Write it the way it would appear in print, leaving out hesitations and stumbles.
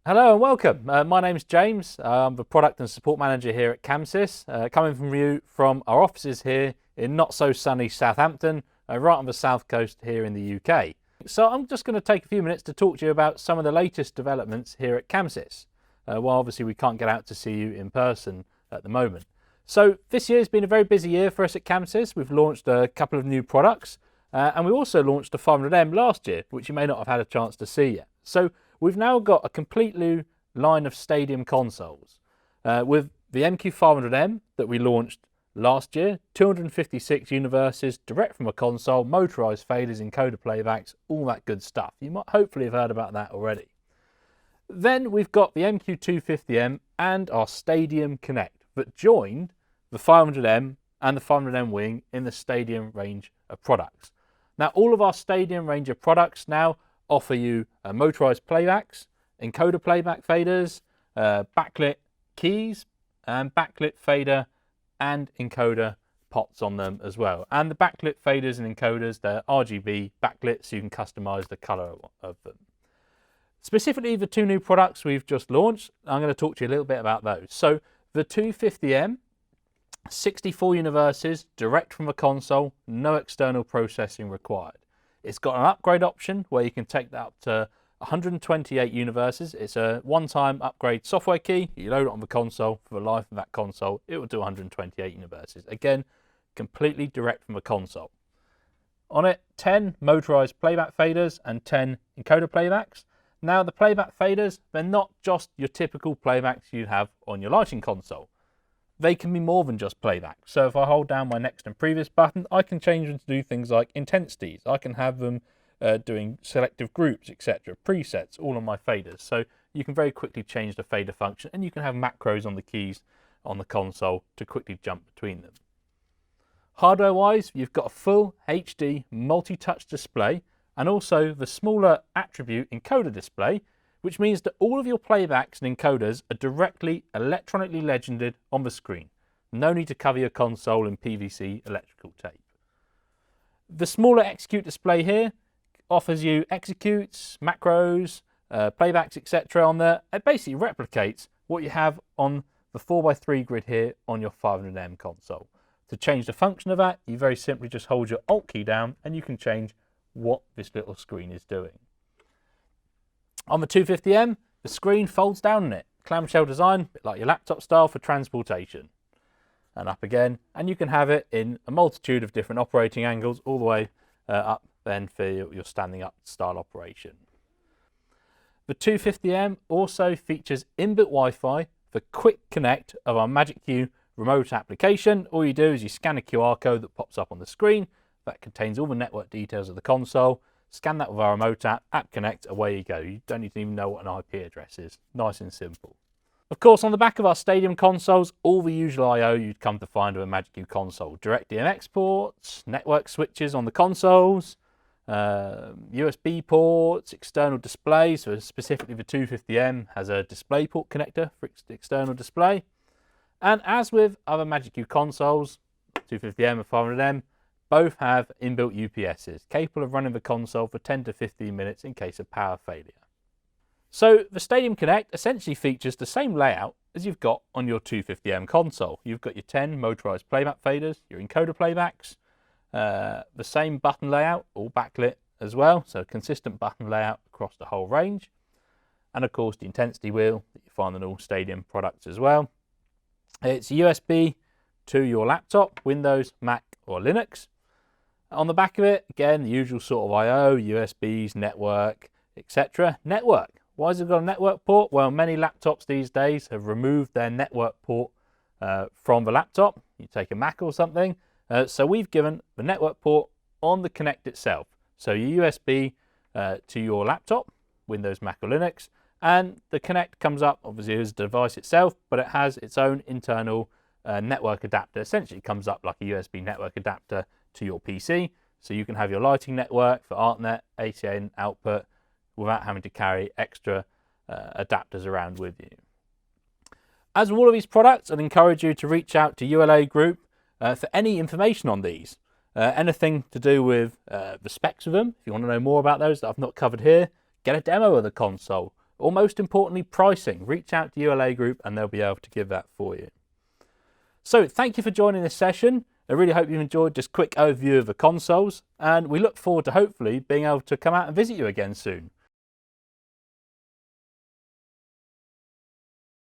Hello and welcome. My name's James. I'm the Product and Support Manager here at ChamSys, coming from you from our offices here in not so sunny Southampton, right on the south coast here in the UK. So I'm just going to take a few minutes to talk to you about some of the latest developments here at ChamSys. Well, obviously we can't get out to see you in person at the moment. So this year has been a very busy year for us at ChamSys. We've launched a couple of new products and we also launched a 500M last year, which you may not have had a chance to see yet. So we've now got a complete new line of stadium consoles with the MQ500M that we launched last year, 256 universes, direct from a console, motorized faders, encoder playbacks, all that good stuff. You might hopefully have heard about that already. Then we've got the MQ250M and our Stadium Connect that joined the 500M and the 500M Wing in the Stadium range of products. Now all of our Stadium range of products now offer you motorized playbacks, encoder playback faders, backlit keys, and backlit fader and encoder pots on them as well. And the backlit faders and encoders, they're RGB backlit, so you can customize the color of them. Specifically, the two new products we've just launched, I'm going to talk to you a little bit about those. So the 250M, 64 universes, direct from a console, no external processing required. It's got an upgrade option where you can take that up to 128 universes. It's a one-time upgrade software key. You load it on the console. For the life of that console, it will do 128 universes. Again, completely direct from the console. On it, 10 motorized playback faders and 10 encoder playbacks. Now, the playback faders, they're not just your typical playbacks you'd have on your lighting console. They can be more than just playback. So if I hold down my next and previous button, I can change them to do things like intensities. I can have them doing selective groups, etc., presets, all on my faders. So you can very quickly change the fader function, and you can have macros on the keys on the console to quickly jump between them. Hardware-wise, you've got a full HD multi-touch display and also the smaller attribute encoder display, which means that all of your playbacks and encoders are directly electronically legended on the screen. No need to cover your console in PVC electrical tape. The smaller execute display here offers you executes, macros, playbacks, etc. on there. It basically replicates what you have on the 4x3 grid here on your 500M console. To change the function of that, you very simply just hold your Alt key down and you can change what this little screen is doing. On the 250M, the screen folds down in it. Clamshell design, a bit like your laptop style for transportation. And up again, and you can have it in a multitude of different operating angles, all the way up then for your standing up style operation. The 250M also features inbuilt Wi-Fi for quick connect of our Magic Q remote application. All you do is you scan a QR code that pops up on the screen that contains all the network details of the console. Scan that with our remote app connect, away you go. You don't need to even know what an IP address is. Nice and simple. Of course, on the back of our Stadium consoles, all the usual I/O you'd come to find with a Magic Q console. Direct DMX ports, network switches on the consoles, USB ports, external displays. So specifically the 250M has a DisplayPort connector for external display. And as with other Magic Q consoles, 250M and 500M, both have inbuilt UPSs, capable of running the console for 10 to 15 minutes in case of power failure. So the Stadium Connect essentially features the same layout as you've got on your 250M console. You've got your 10 motorized playback faders, your encoder playbacks, the same button layout, all backlit as well, so consistent button layout across the whole range. And of course the intensity wheel that you find on all Stadium products as well. It's USB to your laptop, Windows, Mac or Linux. On the back of it, again, the usual sort of I/O, USBs, network, etc. Network. Why has it got a network port? Well, many laptops these days have removed their network port from the laptop. You take a Mac or something. So we've given the network port on the Connect itself. So your USB to your laptop, Windows, Mac or Linux, and the Connect comes up obviously as the device itself, but it has its own internal network adapter. Essentially, it comes up like a USB network adapter to your PC, so you can have your lighting network for ArtNet, ACN output without having to carry extra adapters around with you. As with all of these products, I'd encourage you to reach out to ULA Group for any information on these. Anything to do with the specs of them, if you want to know more about those that I've not covered here, get a demo of the console or most importantly, pricing. Reach out to ULA Group and they'll be able to give that for you. So thank you for joining this session. I really hope you enjoyed this quick overview of the consoles, and we look forward to hopefully being able to come out and visit you again soon.